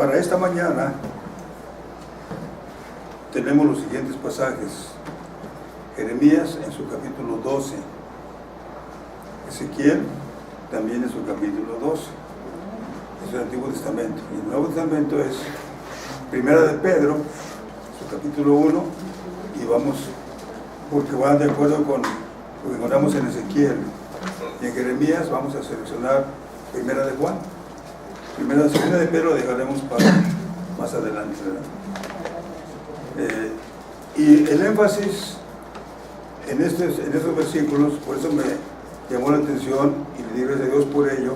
Para esta mañana tenemos los siguientes pasajes: Jeremías en su capítulo 12, Ezequiel también en su capítulo 12, es el Antiguo Testamento, y el Nuevo Testamento es Primera de Pedro, su capítulo 1, y vamos, porque van de acuerdo con lo que encontramos en Ezequiel y en Jeremías. Vamos a seleccionar Primera de Juan. Segunda de Pedro dejaremos para más adelante, ¿verdad? Y el énfasis en estos versículos, por eso me llamó la atención y le di gracias a Dios por ello,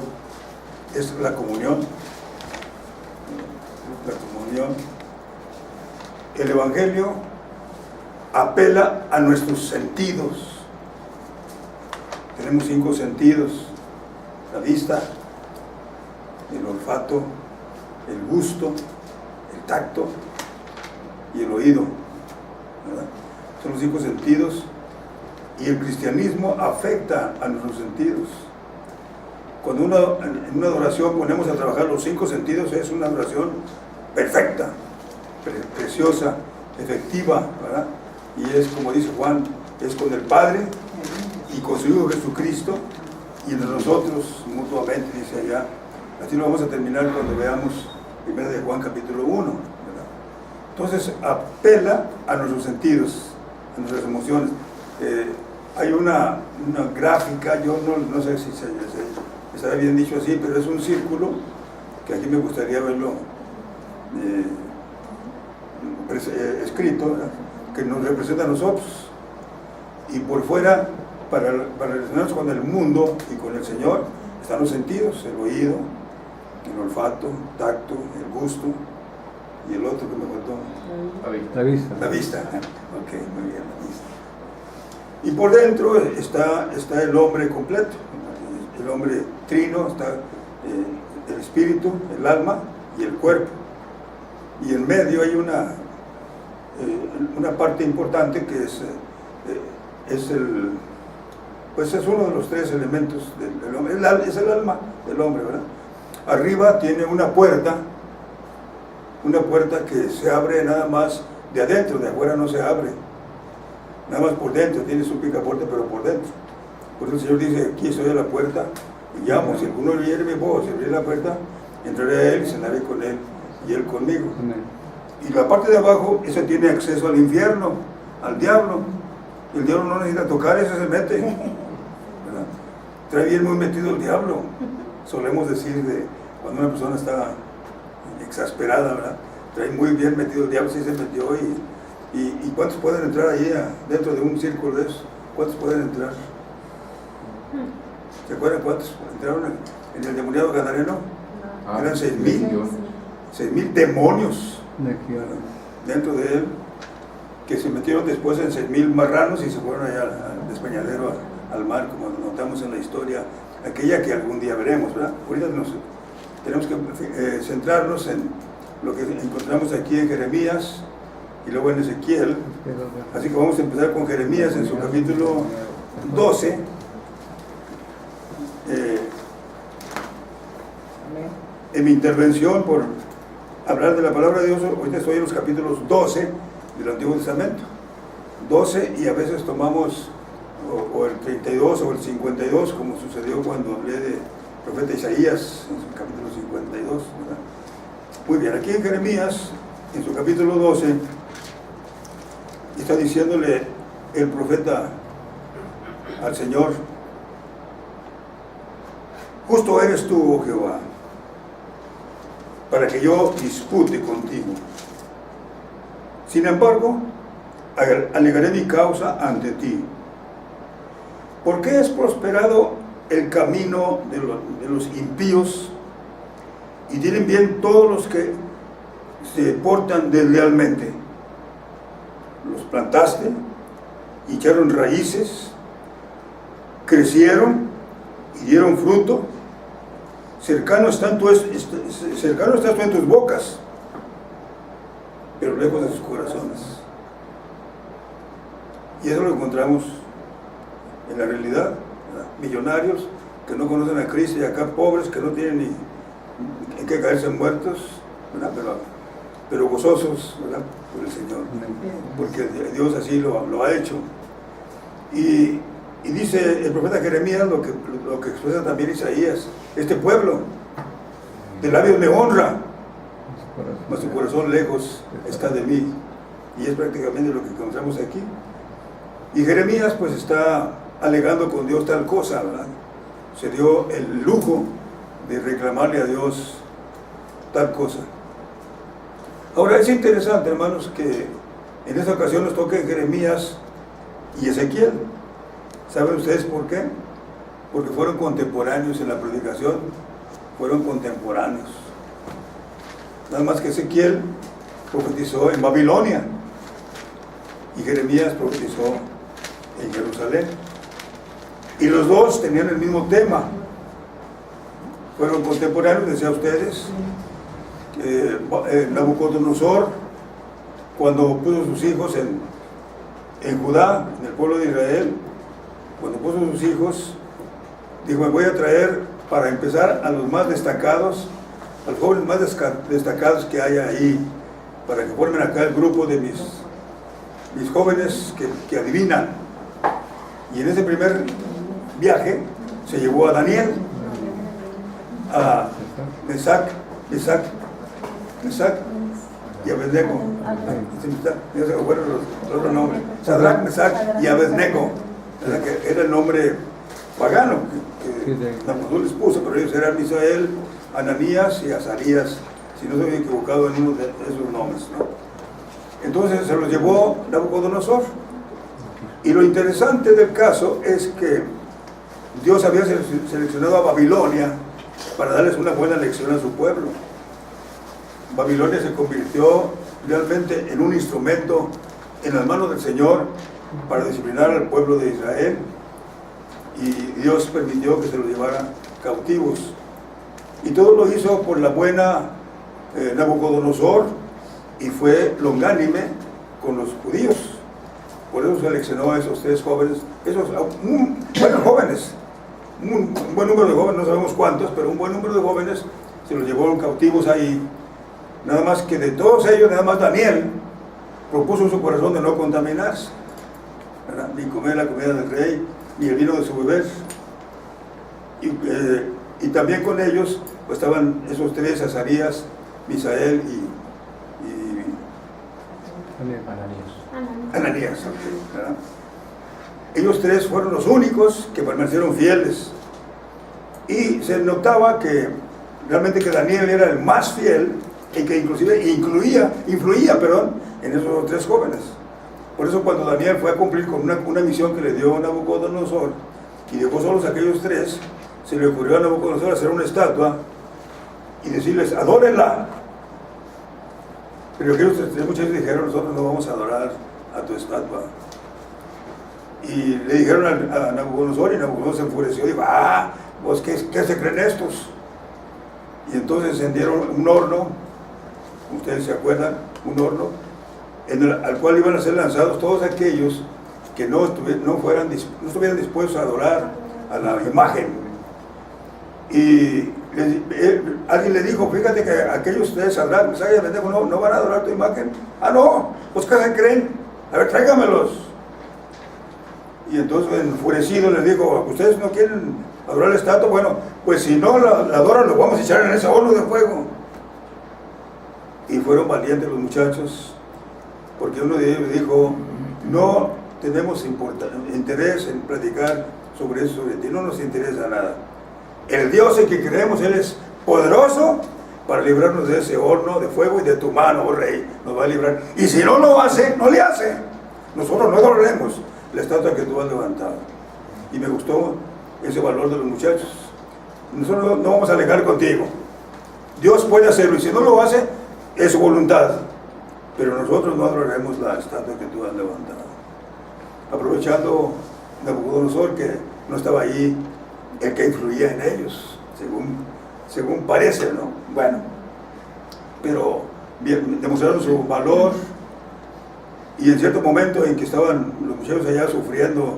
es la comunión. La comunión. El Evangelio apela a nuestros sentidos. Tenemos 5 sentidos: la vista, el olfato, el gusto, el tacto y el oído, ¿verdad? Son los 5 sentidos, y el cristianismo afecta a nuestros sentidos. Cuando en una adoración ponemos a trabajar los 5 sentidos, es una adoración perfecta, preciosa, efectiva, ¿verdad? Y es como dice Juan, es con el Padre y con su Hijo Jesucristo y entre nosotros mutuamente, dice allá. Así lo vamos a terminar cuando veamos 1 de Juan capítulo 1, ¿verdad? Entonces apela a nuestros sentidos, a nuestras emociones. Hay una gráfica, yo no sé si estará bien dicho así, pero es un círculo que aquí me gustaría verlo escrito, ¿verdad? Que nos representa a nosotros, y por fuera, para relacionarnos con el mundo y con el Señor, están los sentidos: el oído, el olfato, el tacto, el gusto, y el otro que me faltó, la vista. La vista. Ok, muy bien, la vista. Y por dentro está el hombre completo, el hombre trino, está el espíritu, el alma y el cuerpo. Y en medio hay una parte importante que es uno de los 3 elementos del hombre, es el alma del hombre, ¿verdad? Arriba tiene una puerta que se abre nada más de adentro, de afuera no se abre, nada más por dentro, tiene su picaporte, pero por dentro. Por eso el Señor dice: aquí estoy a la puerta y llamo, si alguno oyere mi voz y abrir la puerta, entraré a él y cenaré con él y él conmigo. Y la parte de abajo, esa tiene acceso al infierno, al diablo. El diablo no necesita tocar, ese se mete, ¿verdad? Trae bien muy metido el diablo. Solemos decir de cuando una persona está exasperada, ¿verdad? Trae muy bien metido el diablo, sí se metió. ¿Y cuántos pueden entrar ahí dentro de un círculo de eso? ¿Cuántos pueden entrar? ¿Se acuerdan cuántos entraron en el demoniado gadareno? Eran 6,000 demonios dentro de él, que se metieron después en 6,000 marranos y se fueron allá al despeñadero, al mar, como notamos en la historia aquella que algún día veremos, ¿verdad? Ahorita tenemos que centrarnos en lo que encontramos aquí en Jeremías y luego en Ezequiel. Así que vamos a empezar con Jeremías en su capítulo 12. En mi intervención por hablar de la palabra de Dios, ahorita estoy en los capítulos 12 del Antiguo Testamento, 12, y a veces tomamos o el 32 o el 52, como sucedió cuando hablé de profeta Isaías en su capítulo 52, ¿verdad? Muy bien, aquí en Jeremías, en su capítulo 12, está diciéndole el profeta al Señor: justo eres tú, oh Jehová, para que yo dispute contigo. Sin embargo, alegaré mi causa ante ti. ¿Por qué es prosperado el camino de los impíos y tienen bien todos los que se portan deslealmente? Los plantaste y echaron raíces, crecieron y dieron fruto. Cercano estás tú en tus bocas, pero lejos de sus corazones. Y eso lo encontramos en la realidad, ¿verdad? Millonarios que no conocen a Cristo, y acá pobres que no tienen ni en qué caerse muertos, ¿verdad? Pero gozosos, ¿verdad? Por el Señor, porque Dios así lo ha hecho. Y dice el profeta Jeremías lo que expresa también Isaías: este pueblo de labios me honra, mas su corazón lejos está de mí. Y es prácticamente lo que encontramos aquí. Y Jeremías pues está alegando con Dios tal cosa, ¿verdad? Se dio el lujo de reclamarle a Dios tal cosa. Ahora es interesante, hermanos, que en esta ocasión nos toque Jeremías y Ezequiel. ¿Saben ustedes por qué? Porque fueron contemporáneos en la predicación, fueron contemporáneos. Nada más que Ezequiel profetizó en Babilonia y Jeremías profetizó en Jerusalén. Y los dos tenían el mismo tema. Fueron contemporáneos, decía ustedes. Nabucodonosor, cuando puso sus hijos en Judá, en el pueblo de Israel, cuando puso sus hijos, dijo: me voy a traer, para empezar, a los más destacados, a los jóvenes más destacados que haya ahí, para que formen acá el grupo de mis jóvenes que adivinan. Y en ese primer viaje se llevó a Daniel, a Mesac y Abednego. Bueno, los otros nombres: Sadrach, Mesac y Abednego. Que era el nombre pagano que Nabucodonosor les puso, pero ellos eran Misael, Ananías y Azarías, si no se había equivocado en uno de esos nombres, ¿no? Entonces se los llevó Nabucodonosor. Y lo interesante del caso es que Dios había seleccionado a Babilonia para darles una buena lección a su pueblo. Babilonia se convirtió realmente en un instrumento en las manos del Señor para disciplinar al pueblo de Israel, y Dios permitió que se los llevara cautivos. Y todo lo hizo por la buena Nabucodonosor, y fue longánime con los judíos. Por eso seleccionó a esos tres jóvenes, buenos jóvenes, un buen número de jóvenes, no sabemos cuántos, pero un buen número de jóvenes se los llevaron cautivos ahí. Nada más que de todos ellos, nada más Daniel propuso en su corazón de no contaminarse, ¿verdad? Ni comer la comida del rey, ni el vino de su beber. Y también con ellos pues estaban esos tres: Azarías, Misael y Ananías, ¿verdad? Ellos tres fueron los únicos que permanecieron fieles, y se notaba que realmente que Daniel era el más fiel, y que inclusive influía en esos tres jóvenes. Por eso cuando Daniel fue a cumplir con una misión que le dio Nabucodonosor y dejó solos a aquellos tres, se le ocurrió a Nabucodonosor hacer una estatua y decirles: adórenla. Pero aquellos tres muchachos dijeron: nosotros no vamos a adorar a tu estatua. Y le dijeron a Nabucodonosor, y Nabucodonosor se enfureció y dijo: pues ¿qué se creen estos? Y entonces encendieron un horno, ustedes se acuerdan, un horno al cual iban a ser lanzados todos aquellos que no estuvieran dispuestos a adorar a la imagen. Y alguien le dijo: fíjate que aquellos ustedes sabrán, no van a adorar tu imagen. No, pues ¿qué se creen? A ver, tráigamelos. Y entonces, enfurecido, les dijo: ustedes no quieren adorar la estatua, bueno, pues si no la adoran, lo vamos a echar en ese horno de fuego. Y fueron valientes los muchachos, porque uno de ellos dijo: no tenemos interés en platicar sobre eso, sobre ti, no nos interesa nada. El Dios en que creemos, Él es poderoso para librarnos de ese horno de fuego, y de tu mano, oh rey, nos va a librar. Y si no lo hace, no le hace. Nosotros no adoraremos la estatua que tú has levantado. Y me gustó ese valor de los muchachos. Nosotros no vamos a alegar contigo. Dios puede hacerlo, y si no lo hace, es su voluntad. Pero nosotros no adoraremos la estatua que tú has levantado. Aprovechando Nabucodonosor que no estaba allí el que influía en ellos, según parece, ¿no? Bueno, pero bien, demostraron su valor, y en cierto momento en que estaban los muchachos allá sufriendo,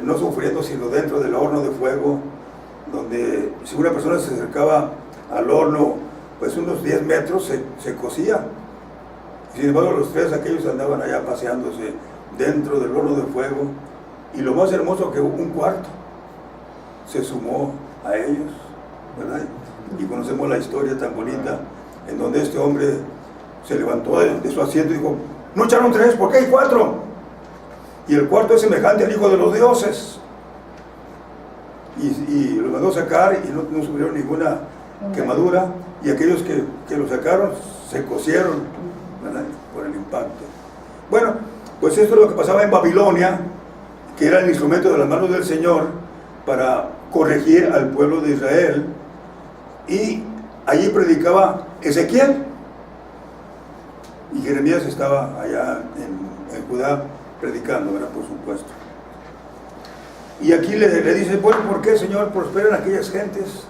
no sufriendo, sino dentro del horno de fuego, donde si una persona se acercaba al horno pues unos 10 metros se cocía. Sin embargo, los tres aquellos andaban allá paseándose dentro del horno de fuego, y lo más hermoso que un cuarto se sumó a ellos, ¿verdad? Y conocemos la historia tan bonita en donde este hombre se levantó de su asiento y dijo: no echaron 3, ¿por qué hay 4? Y el cuarto es semejante al Hijo de los Dioses. Y lo mandó sacar y no sufrieron ninguna quemadura, y aquellos que lo sacaron se cocieron, ¿verdad?, por el impacto. Bueno, pues esto es lo que pasaba en Babilonia, que era el instrumento de las manos del Señor para corregir al pueblo de Israel, y allí predicaba Ezequiel, y Jeremías estaba allá en Judá predicando, ¿verdad?, por supuesto. Y aquí le dice: bueno, ¿por qué, Señor, prosperan aquellas gentes?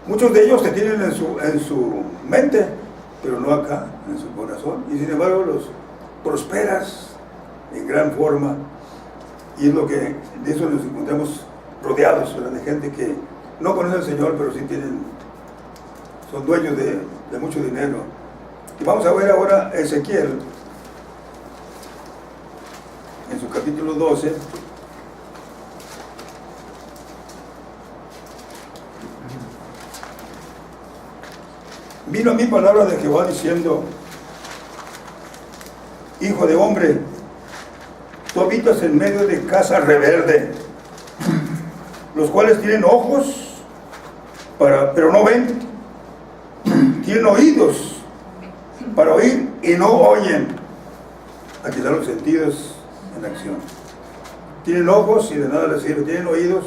Muchos de ellos te tienen en su mente, pero no acá, en su corazón, y sin embargo los prosperas en gran forma. Y es lo que, de eso nos encontramos rodeados, ¿verdad?, de gente que no conoce al Señor, pero sí son dueños de mucho dinero. Y vamos a ver ahora Ezequiel, en su capítulo 12. Vino a mí palabra de Jehová diciendo: hijo de hombre, tú habitas en medio de casa rebelde, los cuales tienen ojos, pero no ven, tienen oídos para oír y no oyen. Aquí están los sentidos en acción. Tienen ojos y de nada les sirve, tienen oídos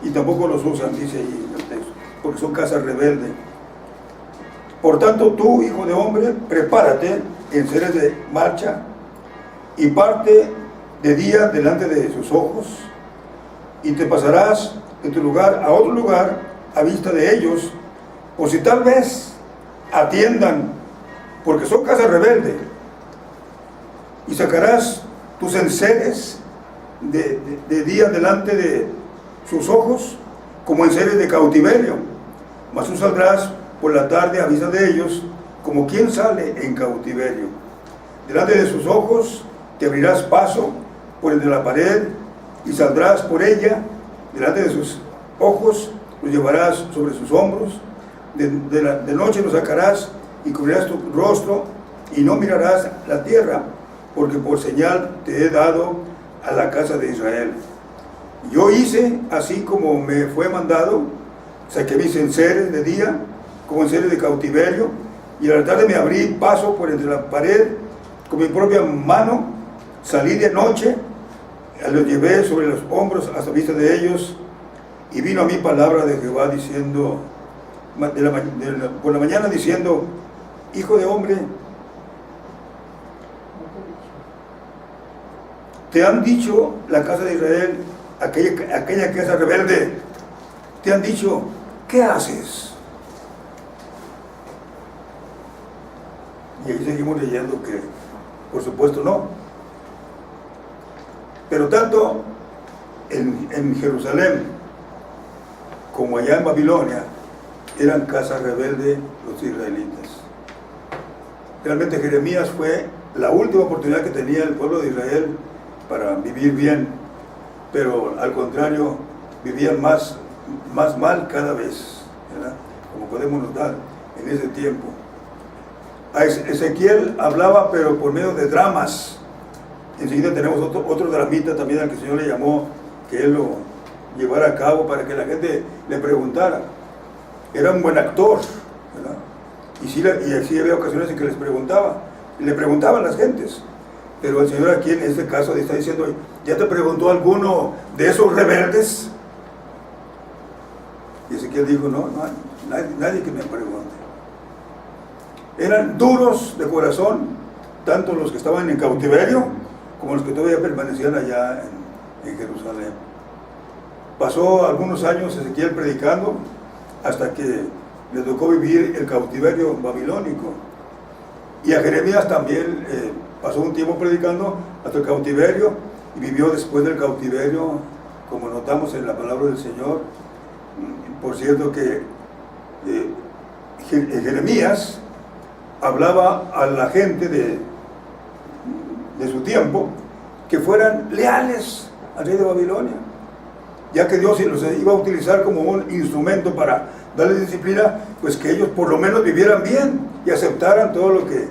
y tampoco los usan, dice ahí el texto, porque son casas rebeldes. Por tanto, tú, hijo de hombre, prepárate en seres de marcha y parte de día delante de sus ojos, y te pasarás de tu lugar a otro lugar a vista de ellos, por si tal vez atiendan, porque son casa rebelde. Y sacarás tus enseres de día delante de sus ojos, como enseres de cautiverio, mas tú saldrás por la tarde a vista de ellos, como quien sale en cautiverio. Delante de sus ojos te abrirás paso por entre la pared, y saldrás por ella. Delante de sus ojos los llevarás sobre sus hombros. De noche los sacarás y cubrirás tu rostro, y no mirarás la tierra, porque por señal te he dado a la casa de Israel. Yo hice así como me fue mandado, saqué mis enseres de día como enseres de cautiverio, y a la tarde me abrí paso por entre la pared con mi propia mano, salí de noche, los llevé sobre los hombros hasta vista de ellos, y vino a mí palabra de Jehová diciendo, por la mañana diciendo: hijo de hombre, te han dicho la casa de Israel, aquella casa rebelde, te han dicho: ¿qué haces? Y ahí seguimos leyendo que, por supuesto, no. Pero tanto en Jerusalén como allá en Babilonia eran casa rebelde los israelitas. Realmente Jeremías fue la última oportunidad que tenía el pueblo de Israel para vivir bien, pero al contrario, vivían más mal cada vez, ¿verdad?, como podemos notar en ese tiempo. A Ezequiel hablaba, pero por medio de dramas. Enseguida tenemos otro dramita también al que el Señor le llamó, que él lo llevara a cabo para que la gente le preguntara. Era un buen actor, ¿verdad? Y así había ocasiones en que le preguntaban las gentes. Pero el Señor aquí en este caso está diciendo: ¿ya te preguntó alguno de esos rebeldes? Y Ezequiel dijo: no hay nadie que me pregunte. Eran duros de corazón, tanto los que estaban en cautiverio como los que todavía permanecían allá en Jerusalén. Pasó algunos años Ezequiel predicando hasta que le tocó vivir el cautiverio babilónico. Y a Jeremías también pasó un tiempo predicando hasta el cautiverio, y vivió después del cautiverio, como notamos en la palabra del Señor. Por cierto que Jeremías hablaba a la gente de su tiempo que fueran leales al rey de Babilonia, ya que Dios los iba a utilizar como un instrumento para darles disciplina, pues que ellos por lo menos vivieran bien y aceptaran todo lo que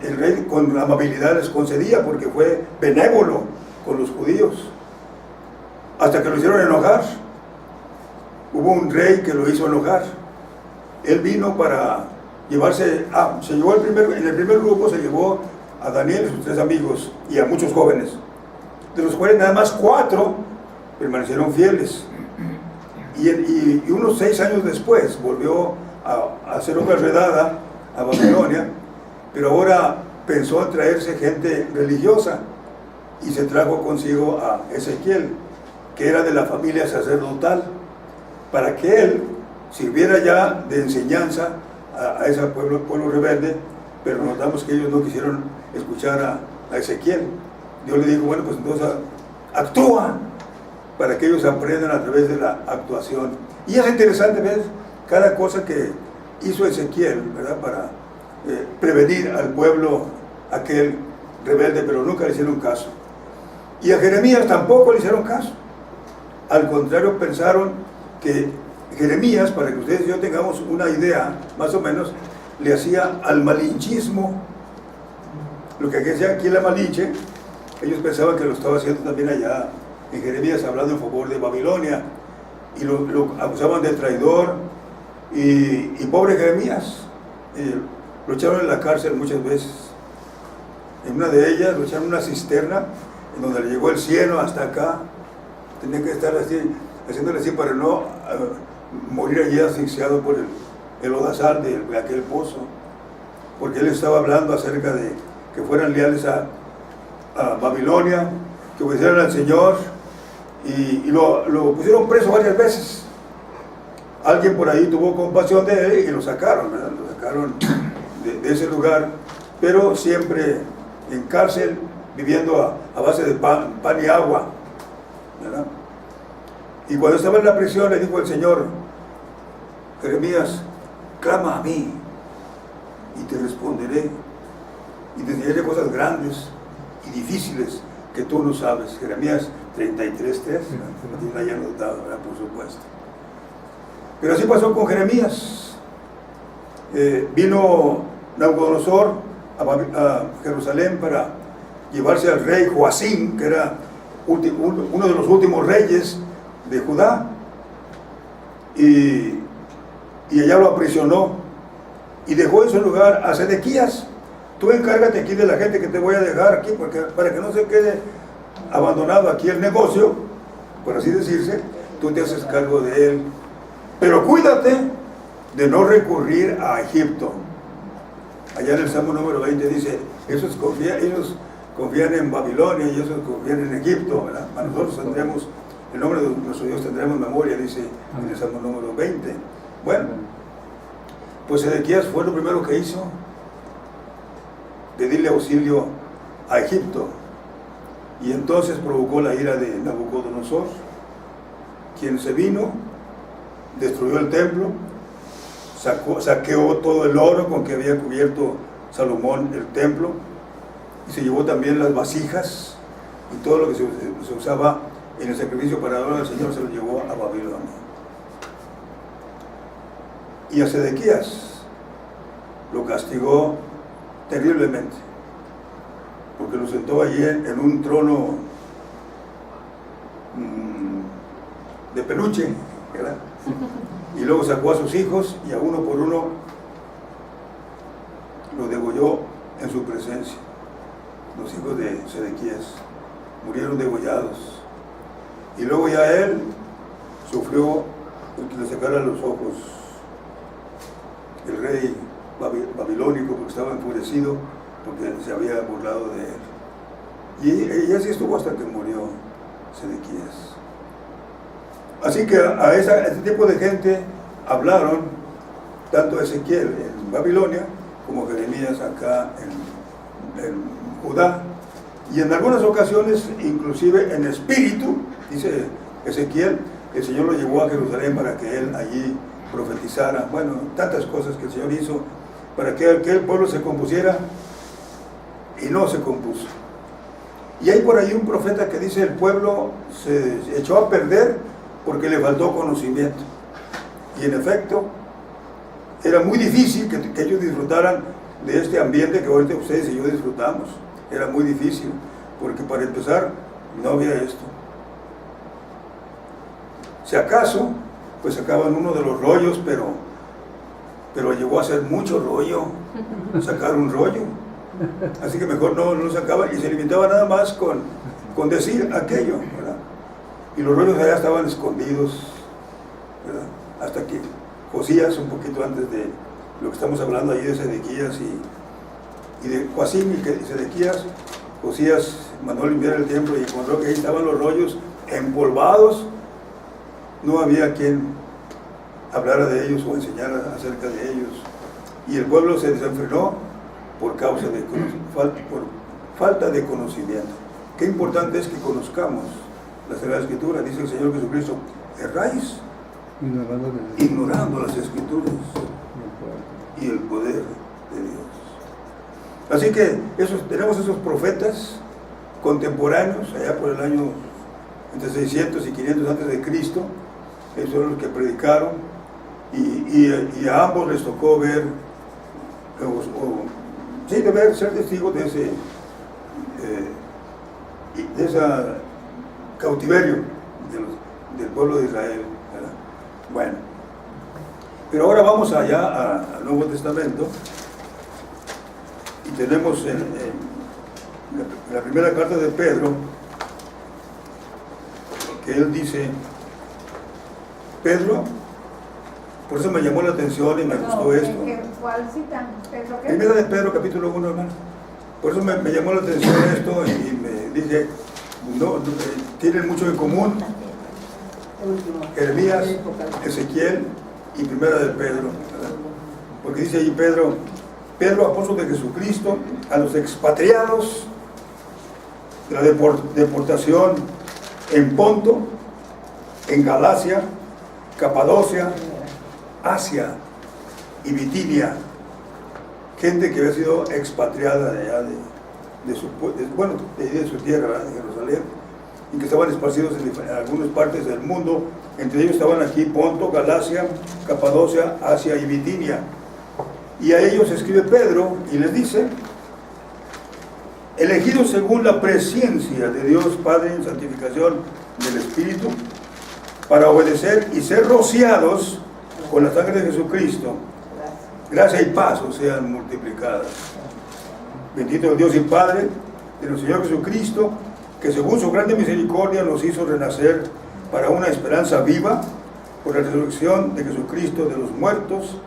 el rey con amabilidad les concedía, porque fue benévolo con los judíos, hasta que lo hicieron enojar. Hubo un rey que lo hizo enojar. Él vino para llevarse, en el primer grupo se llevó a Daniel y sus 3 amigos y a muchos jóvenes, de los cuales nada más 4 permanecieron fieles. Y unos 6 años después volvió a hacer otra redada a Babilonia, pero ahora pensó en traerse gente religiosa y se trajo consigo a Ezequiel, que era de la familia sacerdotal, para que él sirviera ya de enseñanza a ese pueblo rebelde. Pero notamos que ellos no quisieron escuchar a Ezequiel. Dios le dijo, bueno, pues entonces actúa, para que ellos aprendan a través de la actuación. Y es interesante ver cada cosa que hizo Ezequiel, ¿verdad?, para prevenir al pueblo aquel rebelde, pero nunca le hicieron caso. Y a Jeremías tampoco le hicieron caso. Al contrario, pensaron que Jeremías, para que ustedes y yo tengamos una idea, más o menos, le hacía al malinchismo. Lo que decía aquí la Malinche, ellos pensaban que lo estaba haciendo también allá en Jeremías, hablando en favor de Babilonia, y lo acusaban de traidor, y pobre Jeremías, lo echaron en la cárcel muchas veces. En una de ellas lo echaron en una cisterna, en donde le llegó el cieno hasta acá. Tenía que estar así, haciéndole así para no morir allí asfixiado por el lodazal de aquel pozo, porque él estaba hablando acerca de que fueran leales a Babilonia, que obedecieran al Señor, y lo pusieron preso varias veces. Alguien por ahí tuvo compasión de él y lo sacaron, ¿verdad? Lo sacaron de ese lugar, pero siempre en cárcel, viviendo a base de pan y agua, ¿verdad? Y cuando estaba en la prisión le dijo el Señor, Jeremías, clama a mí y te responderé y te enseñaré cosas grandes y difíciles que tú no sabes. Jeremías 33:3, no tiene ahí anotado, ¿verdad?, por supuesto. Pero así pasó con Jeremías. Vino Nabucodonosor a Jerusalén para llevarse al rey Joacim, que era uno de los últimos reyes de Judá, y allá lo aprisionó y dejó en su lugar a Sedequías. Tú encárgate aquí de la gente que te voy a dejar aquí, para que no se quede abandonado aquí el negocio, por así decirse. Tú te haces cargo de él, pero cuídate de no recurrir a Egipto. Allá en el Salmo número 20 dice, ellos confían en Babilonia y ellos confían en Egipto, ¿verdad? A nosotros tendremos, el nombre de nuestro Dios tendremos memoria, dice en el Salmo número 20. Bueno, pues Sedequías fue lo primero que hizo, pedirle auxilio a Egipto, y entonces provocó la ira de Nabucodonosor, quien se vino, destruyó el templo, saqueó todo el oro con que había cubierto Salomón el templo, y se llevó también las vasijas y todo lo que se usaba en el sacrificio para adorar al Señor, se lo llevó a Babilonia. Y a Sedequías lo castigó terriblemente, porque lo sentó allí en un trono de peluche, ¿verdad? Y luego sacó a sus hijos y a uno por uno lo degolló en su presencia. Los hijos de Sedequías murieron degollados, y luego ya él sufrió el que le sacara los ojos el rey babilónico, porque estaba enfurecido porque se había burlado de él, y así estuvo hasta que murió Sedequías. Así que a este tipo de gente hablaron tanto Ezequiel en Babilonia como Jeremías acá en Judá, y en algunas ocasiones inclusive en espíritu, dice Ezequiel, el Señor lo llevó a Jerusalén para que él allí profetizara, bueno, tantas cosas que el Señor hizo para que aquel pueblo se compusiera y no se compuso. Y hay por ahí un profeta que dice el pueblo se echó a perder porque le faltó conocimiento. Y en efecto, era muy difícil que ellos disfrutaran de este ambiente que ahorita ustedes y yo disfrutamos. Era muy difícil, porque para empezar no había esto. Si acaso, pues sacaban uno de los rollos, pero llegó a ser mucho rollo, sacar un rollo. Así que mejor no lo sacaban y se limitaba nada más con decir aquello, ¿verdad? Y los rollos allá estaban escondidos, ¿verdad? Hasta que Josías, un poquito antes de lo que estamos hablando allí de Sedequías y de Joacim y Sedequías, Josías mandó a limpiar el templo y encontró que ahí estaban los rollos empolvados. No había quien hablara de ellos o enseñara acerca de ellos. Y el pueblo se desenfrenó por causa de por falta de conocimiento. Qué importante es que conozcamos la Sagrada Escritura. Dice el Señor Jesucristo: erráis ignorando las Escrituras y el poder de Dios. Así que tenemos esos profetas contemporáneos, allá por el año entre 600 y 500 antes de Cristo. Esos son los que predicaron y a ambos les tocó ver, ser testigos de ese cautiverio del pueblo de Israel, ¿verdad? Bueno, pero ahora vamos allá al Nuevo Testamento y tenemos en la primera carta de Pedro que él dice, Pedro, por eso me llamó la atención y me gustó esto. ¿Cuál cita? ¿Pedro qué? Primera de Pedro, capítulo 1, hermano. Por eso me llamó la atención esto y me dije, tienen mucho en común Jeremías, Ezequiel y Primera de Pedro, ¿verdad? Porque dice allí Pedro, apóstol de Jesucristo, a los expatriados de la deportación en Ponto, en Galacia, Capadocia, Asia y Bitinia, gente que había sido expatriada de allá de su tierra, ¿verdad? De Jerusalén, y que estaban esparcidos en algunas partes del mundo. Entre ellos estaban aquí Ponto, Galacia, Capadocia, Asia y Bitinia. Y a ellos escribe Pedro y les dice, elegidos según la presciencia de Dios Padre en santificación del Espíritu, para obedecer y ser rociados con la sangre de Jesucristo, gracia y paz os sean multiplicadas. Bendito el Dios y Padre de nuestro Señor Jesucristo, que según su grande misericordia nos hizo renacer para una esperanza viva por la resurrección de Jesucristo de los muertos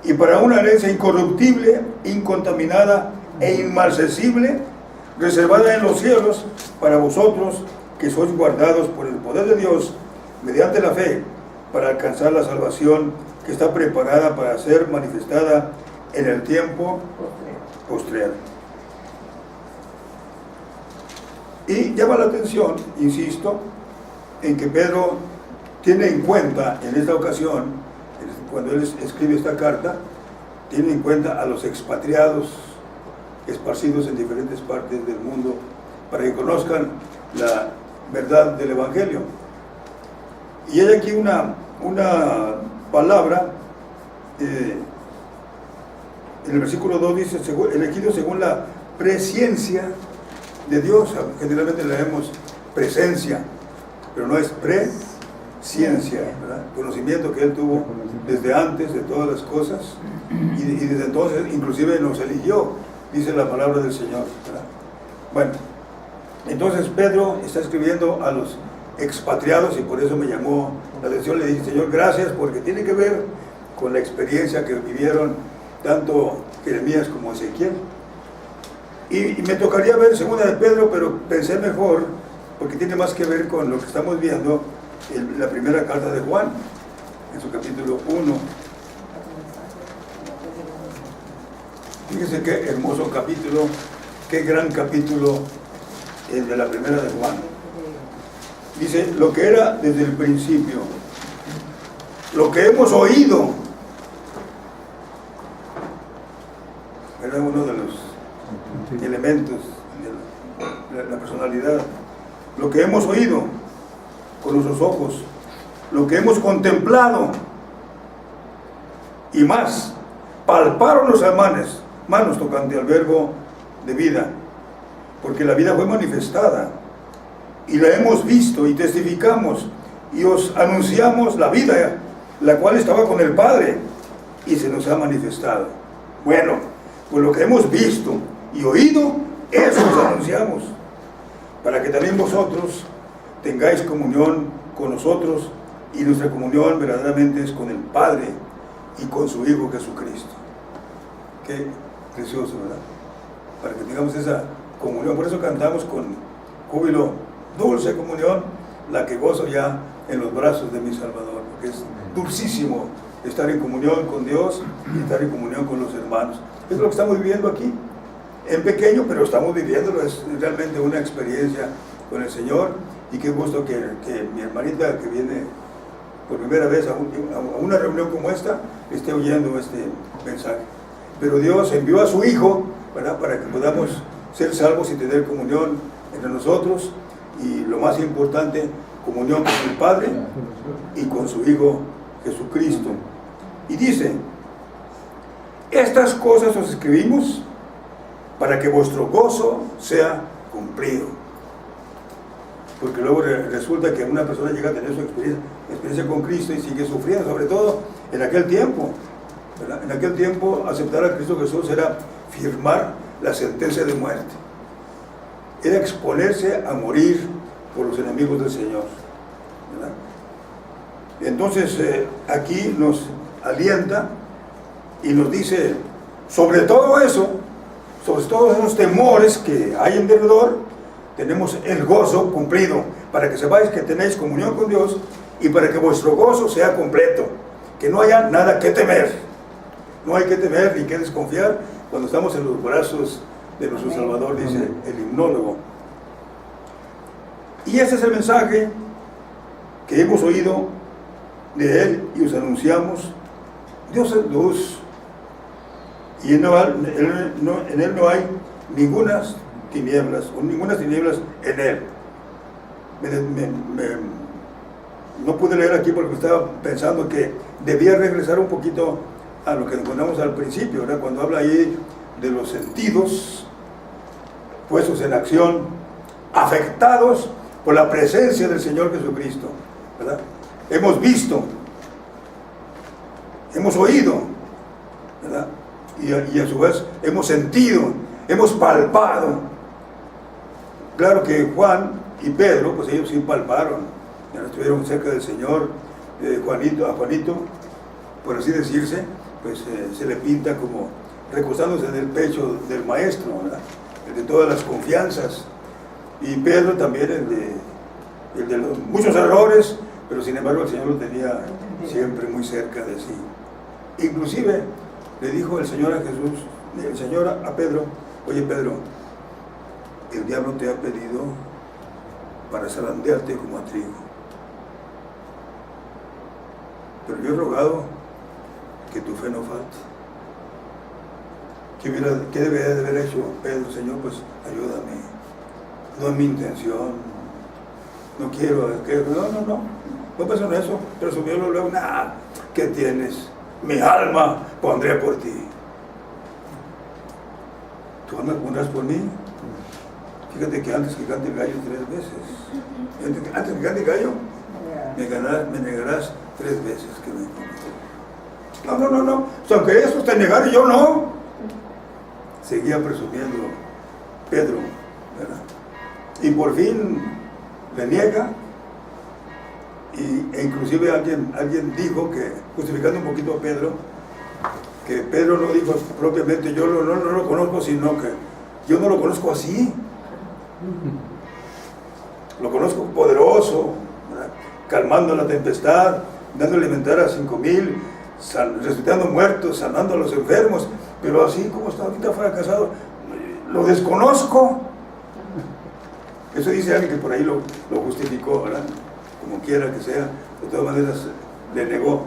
y para una herencia incorruptible, incontaminada e inmarcesible, reservada en los cielos para vosotros que sois guardados por el poder de Dios mediante la fe para alcanzar la salvación que está preparada para ser manifestada en el tiempo postrero. Y llama la atención, insisto, en que Pedro tiene en cuenta en esta ocasión, cuando él escribe esta carta, tiene en cuenta a los expatriados esparcidos en diferentes partes del mundo para que conozcan la verdad del Evangelio. Y hay aquí una palabra, en el versículo 2 dice, elegido según la presciencia de Dios. Generalmente leemos presencia, pero no es presciencia, ¿verdad? Conocimiento que Él tuvo desde antes de todas las cosas y desde entonces inclusive nos eligió, dice la palabra del Señor, ¿verdad? Bueno, entonces Pedro está escribiendo a los expatriados y por eso me llamó la atención. Le dije, Señor, gracias, porque tiene que ver con la experiencia que vivieron tanto Jeremías como Ezequiel. Y me tocaría ver segunda de Pedro, pero pensé mejor, porque tiene más que ver con lo que estamos viendo en la primera carta de Juan, en su capítulo 1. Fíjense qué hermoso capítulo, qué gran capítulo el de la primera de Juan. Dice, lo que era desde el principio, lo que hemos oído. Era uno de los elementos de la personalidad. Lo que hemos oído con nuestros ojos, lo que hemos contemplado, y más, palparon los manos tocante al verbo de vida, porque la vida fue manifestada, y la hemos visto, y testificamos, y os anunciamos la vida, la cual estaba con el Padre, y se nos ha manifestado. Bueno, pues lo que hemos visto y oído, eso os anunciamos, para que también vosotros tengáis comunión con nosotros, y nuestra comunión verdaderamente es con el Padre y con su Hijo Jesucristo. Qué precioso, ¿verdad? Para que tengamos esa comunión. Por eso cantamos con júbilo: dulce comunión, la que gozo ya en los brazos de mi Salvador. Porque es dulcísimo estar en comunión con Dios y estar en comunión con los hermanos. Es lo que estamos viviendo aquí, en pequeño, pero estamos viviéndolo. Es realmente una experiencia con el Señor, y qué gusto que mi hermanita, que viene por primera vez a una reunión como esta, esté oyendo este mensaje. Pero Dios envió a su Hijo, ¿verdad?, para que podamos ser salvos y tener comunión entre nosotros, y lo más importante, comunión con el Padre y con su Hijo Jesucristo. Y dice: estas cosas os escribimos para que vuestro gozo sea cumplido. Porque luego resulta que una persona llega a tener su experiencia con Cristo y sigue sufriendo, sobre todo en aquel tiempo, ¿verdad? En aquel tiempo, aceptar a Cristo Jesús era firmar la sentencia de muerte, era exponerse a morir por los enemigos del Señor, ¿verdad? Entonces aquí nos alienta y nos dice, sobre todo eso, sobre todos esos temores que hay en derredor, tenemos el gozo cumplido, para que sepáis que tenéis comunión con Dios, y para que vuestro gozo sea completo, que no haya nada que temer. No hay que temer ni que desconfiar cuando estamos en los brazos de nuestro Salvador, dice el himnólogo. Y ese es el mensaje que hemos oído de Él y os anunciamos. Dios es luz, y en Él no hay ningunas tinieblas, o ninguna tinieblas en Él. No pude leer aquí porque estaba pensando que debía regresar un poquito a lo que encontramos al principio, ¿verdad?, cuando habla ahí de los sentidos puestos en acción, afectados por la presencia del Señor Jesucristo, ¿verdad? Hemos visto, hemos oído, ¿verdad?, y a su vez hemos sentido, hemos palpado. Claro que Juan y Pedro, pues ellos sí palparon, ya estuvieron cerca del Señor. A Juanito, por así decirse, pues se le pinta como recostándose en el pecho del Maestro, ¿verdad?, el de todas las confianzas. Y Pedro también, el de los muchos errores, pero sin embargo el Señor lo tenía siempre muy cerca de sí. Inclusive le dijo el Señor a Pedro: oye Pedro, el diablo te ha pedido para zarandearte como a trigo, pero yo he rogado que tu fe no falte. ¿Qué debería de haber hecho Pedro? Señor, pues ayúdame, no es mi intención, no quiero, no pasa en eso. Pero subió luego: nada, ¿qué tienes? Mi alma pondré por ti. ¿Tu alma pondrás por mí? Fíjate que antes que cante el gallo 3 veces, antes que cante el gallo, me negarás 3 veces que me conoces. No. O sea, aunque eso te negara, yo no. Seguía presumiendo Pedro, ¿verdad? Y por fin le niega. E inclusive alguien dijo que, justificando un poquito a Pedro, que Pedro no dijo propiamente: yo no lo conozco, sino que yo no lo conozco así. Lo conozco poderoso, ¿verdad?, calmando la tempestad, dando a alimentar a 5,000, resucitando muertos, sanando a los enfermos, pero así como está ahorita fracasado, lo desconozco. Eso dice alguien que por ahí lo justificó, ¿verdad?, como quiera que sea. De todas maneras le negó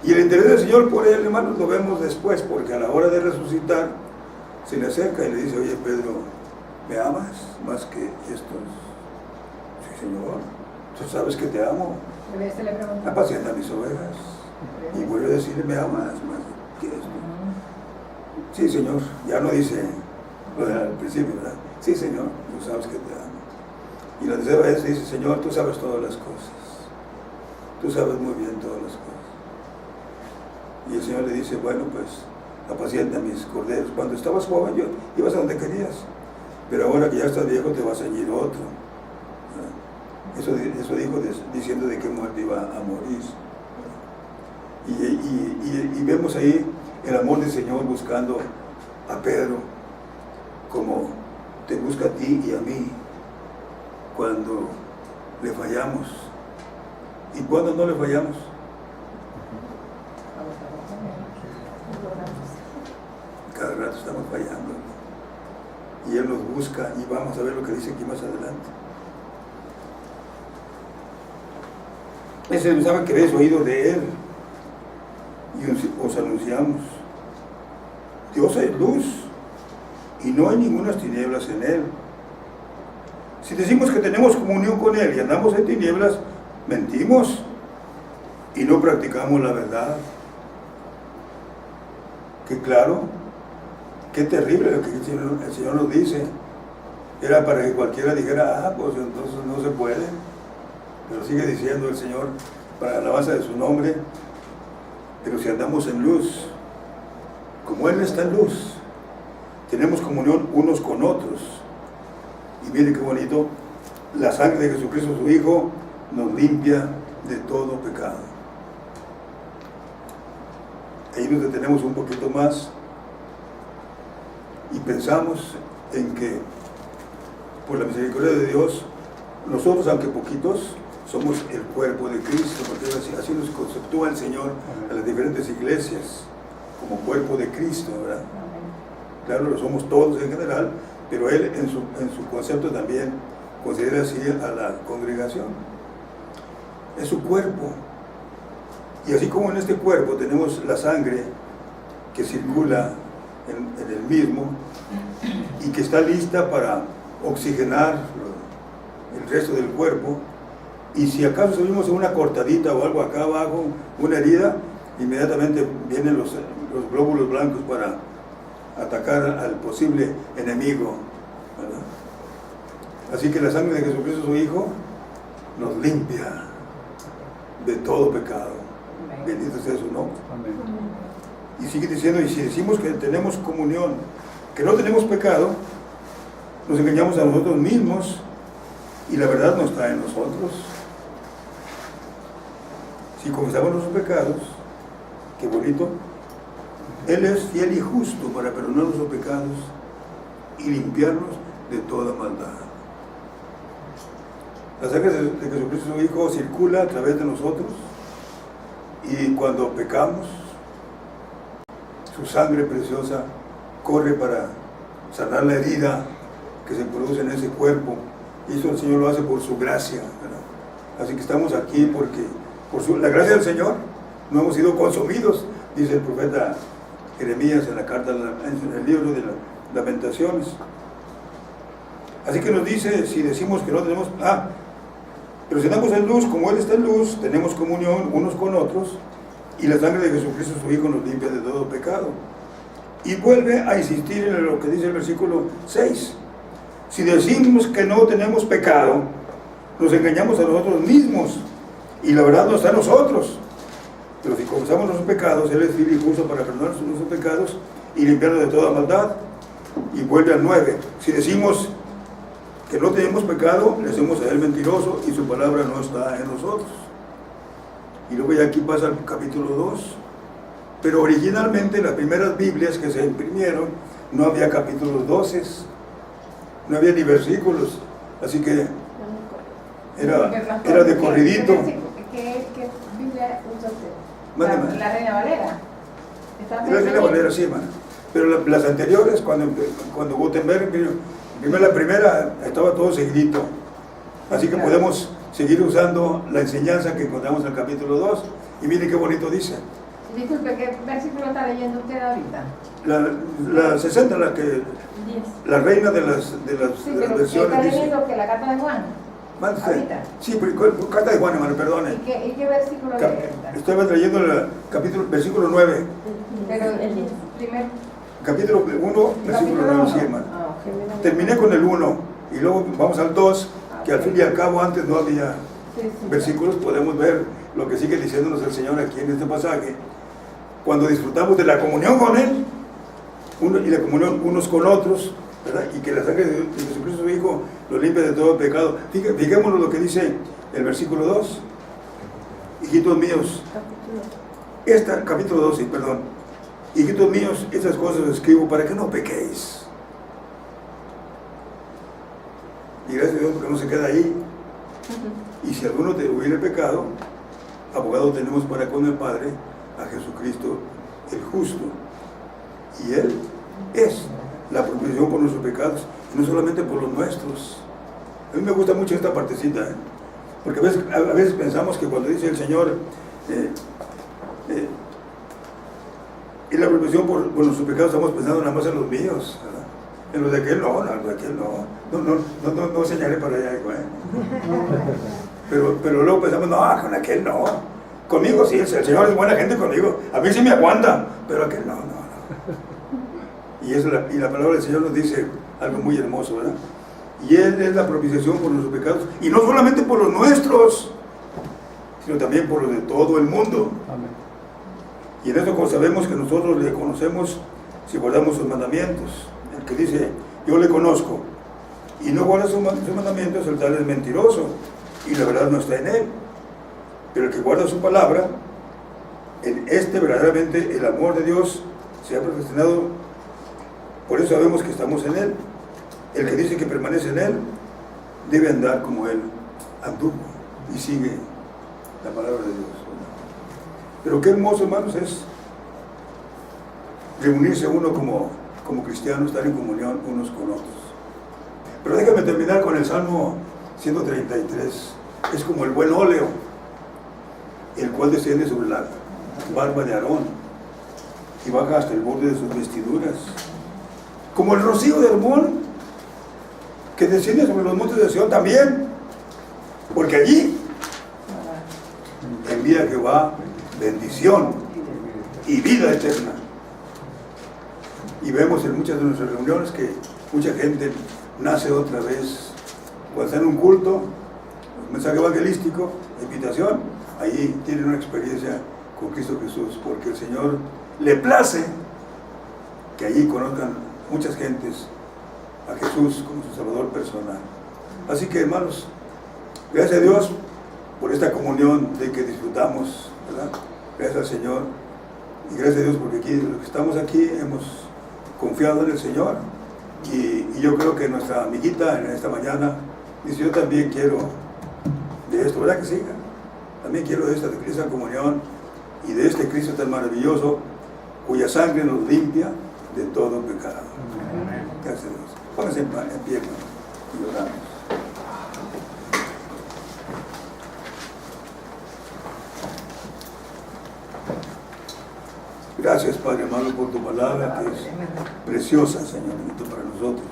Y el interés del Señor por él, hermanos, lo vemos después, porque a la hora de resucitar, se le acerca y le dice: oye, Pedro, ¿me amas más que estos? Sí, Señor, tú sabes que te amo. Se le preguntó. Apacienta mis ovejas. Y vuelve a decirle: ¿me amas más que esto? Sí, Señor. Ya no dice lo del principio, ¿verdad? Sí, Señor, tú sabes que te amo. Y la tercera vez dice: Señor, tú sabes todas las cosas. Tú sabes muy bien todas las cosas. Y el Señor le dice: bueno, pues apacienta mis corderos. Cuando estabas joven, ibas a donde querías, pero ahora que ya estás viejo, te va a ceñir otro. Eso dijo diciendo de qué muerte iba a morir. Y vemos ahí el amor del Señor buscando a Pedro, como te busca a ti y a mí cuando le fallamos. ¿Y cuando no le fallamos? Cada rato estamos fallando. Y Él nos busca, y vamos a ver lo que dice aquí más adelante. Ese es el mensaje que habéis oído de Él, y os anunciamos: Dios es luz, y no hay ninguna tinieblas en Él. Si decimos que tenemos comunión con Él y andamos en tinieblas, mentimos y no practicamos la verdad. Qué claro, qué terrible lo que el Señor nos dice. Era para que cualquiera dijera: pues entonces no se puede. Pero sigue diciendo el Señor, para la alabanza de su nombre: pero si andamos en luz, como Él está en luz, tenemos comunión unos con otros. Y miren qué bonito: la sangre de Jesucristo, su Hijo, nos limpia de todo pecado. Ahí nos detenemos un poquito más y pensamos en que, por la misericordia de Dios, nosotros, aunque poquitos, somos el cuerpo de Cristo, porque así nos conceptúa el Señor a las diferentes iglesias, como cuerpo de Cristo, ¿verdad? Claro, lo somos todos en general, pero Él en su concepto también considera así a la congregación. Es su cuerpo. Y así como en este cuerpo tenemos la sangre que circula en el mismo y que está lista para oxigenar el resto del cuerpo, y si acaso subimos una cortadita o algo acá abajo, una herida, inmediatamente vienen los glóbulos blancos para atacar al posible enemigo, ¿verdad? Así que la sangre de Jesucristo, su Hijo, nos limpia de todo pecado. Bendito sea su nombre. Amén. Y sigue diciendo: y si decimos que tenemos comunión, que no tenemos pecado, nos engañamos a nosotros mismos y la verdad no está en nosotros. Si confesamos nuestros pecados, qué bonito, Él es fiel y justo para perdonar nuestros pecados y limpiarnos de toda maldad. La sangre de Jesucristo, su Hijo, circula a través de nosotros, y cuando pecamos, su sangre preciosa corre para sanar la herida que se produce en ese cuerpo, y eso el Señor lo hace por su gracia, ¿verdad? Así que estamos aquí porque por la gracia del Señor no hemos sido consumidos, dice el profeta Jeremías en la carta, en el libro de las Lamentaciones. Así que nos dice: si decimos que no tenemos... pero si andamos en luz, como Él está en luz, tenemos comunión unos con otros, y la sangre de Jesucristo, su Hijo, nos limpia de todo pecado. Y vuelve a insistir en lo que dice el versículo 6. Si decimos que no tenemos pecado, nos engañamos a nosotros mismos, y la verdad no está en nosotros. Pero si confesamos nuestros pecados, Él es fiel y justo para perdonar nuestros pecados y limpiarnos de toda maldad. Y vuelve al 9. Si decimos que no tenemos pecado, le hacemos a Él mentiroso, y su palabra no está en nosotros. Y luego ya aquí pasa al capítulo 2. Pero originalmente las primeras Biblias que se imprimieron no había capítulos 12, no había ni versículos, así que era de corridito. ¿Qué Biblia usa usted? Mándame. La Reina Valera. La Reina Valera, sí, man. Pero las anteriores, cuando Gutenberg vino la primera, estaba todo seguidito. Así que podemos seguir usando la enseñanza que encontramos en el capítulo 2. Y miren qué bonito dice: Disculpe, ¿qué versículo está leyendo usted ahorita? La 60, la reina de las Sí, las pero versiones está dice. leyendo que la carta de Juan. Mande usted. Ahorita. Sí, pero carta de Juan, hermano, perdone. ¿Y qué versículo lee ahorita? Estoy leyendo el versículo 9. Pero el primer Capítulo 1, versículo 9, sí, hermano. Ah, ok. Terminé con el 1 y luego vamos al 2, que al fin y al cabo antes no había Sí, sí. versículos, podemos ver lo que sigue diciéndonos el Señor aquí en este pasaje. Cuando disfrutamos de la comunión con Él y la comunión unos con otros, ¿verdad? Y que la sangre de Jesucristo su Hijo los limpia de todo pecado. Fijémonos lo que dice el versículo 2. Hijitos míos, capítulo 2, sí, perdón. Hijitos míos, estas cosas os escribo para que no pequéis. Y gracias a Dios porque no se queda ahí. Y si alguno te hubiera pecado, abogado tenemos para con el Padre a Jesucristo el justo. Y Él es la propiciación por nuestros pecados, y no solamente por los nuestros. A mí me gusta mucho esta partecita, porque a veces pensamos que cuando dice el Señor y la propiciación por nuestros pecados, estamos pensando nada más en los míos, ¿verdad? En los de aquel no, en los de aquel no señalé para allá, pero luego pensamos, no, con aquel no, conmigo sí, el Señor es buena gente conmigo, a mí sí me aguanta, pero aquel no. Y la palabra del Señor nos dice algo muy hermoso, ¿verdad? Y Él es la propiciación por nuestros pecados, y no solamente por los nuestros, sino también por los de todo el mundo. Amén. Y en esto sabemos que nosotros le conocemos si guardamos sus mandamientos. El que dice, yo le conozco, y no guarda sus mandamientos, el tal es mentiroso, y la verdad no está en él. Pero el que guarda su palabra, en este verdaderamente el amor de Dios se ha perfeccionado. Por eso sabemos que estamos en Él. El que dice que permanece en Él, debe andar como Él anduvo, y sigue la palabra de Dios. Pero qué hermoso, hermanos, es reunirse uno como cristiano, estar en comunión unos con otros. Pero déjame terminar con el Salmo 133. Es como el buen óleo, el cual desciende sobre la barba de Aarón y baja hasta el borde de sus vestiduras. Como el rocío de Hermón, que desciende sobre los montes de Sión también, porque allí envía Jehová bendición y vida eterna. Y vemos en muchas de nuestras reuniones que mucha gente nace otra vez. Cuando está en un culto, un mensaje evangelístico, invitación, ahí tienen una experiencia con Cristo Jesús, porque el Señor le place que allí conozcan muchas gentes a Jesús como su Salvador personal. Así que, hermanos, gracias a Dios por esta comunión de que disfrutamos, ¿verdad? Gracias al Señor, y gracias a Dios porque aquí, los que estamos aquí, hemos confiado en el Señor, y yo creo que nuestra amiguita en esta mañana dice, yo también quiero de esto, ¿verdad que sí? También quiero de esta comunión y de este Cristo tan maravilloso, cuya sangre nos limpia de todo pecado. Gracias a Dios. Pónganse en pie, hermano, y oramos. Gracias, Padre amado, por tu palabra, que es preciosa, Señor, para nosotros.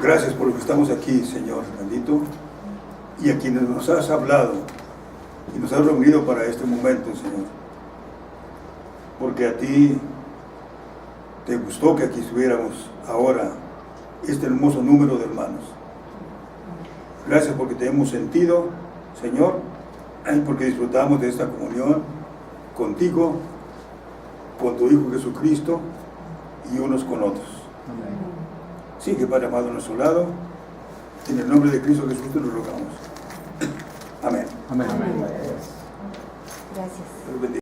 Gracias por lo que estamos aquí, Señor, bendito, y a quienes nos has hablado y nos has reunido para este momento, Señor. Porque a ti te gustó que aquí estuviéramos ahora, este hermoso número de hermanos. Gracias porque te hemos sentido, Señor, y porque disfrutamos de esta comunión contigo, con tu Hijo Jesucristo y unos con otros. Sigue, Padre amado, a nuestro lado. En el nombre de Cristo Jesús te lo rogamos. Amén. Amén. Gracias. Dios bendiga.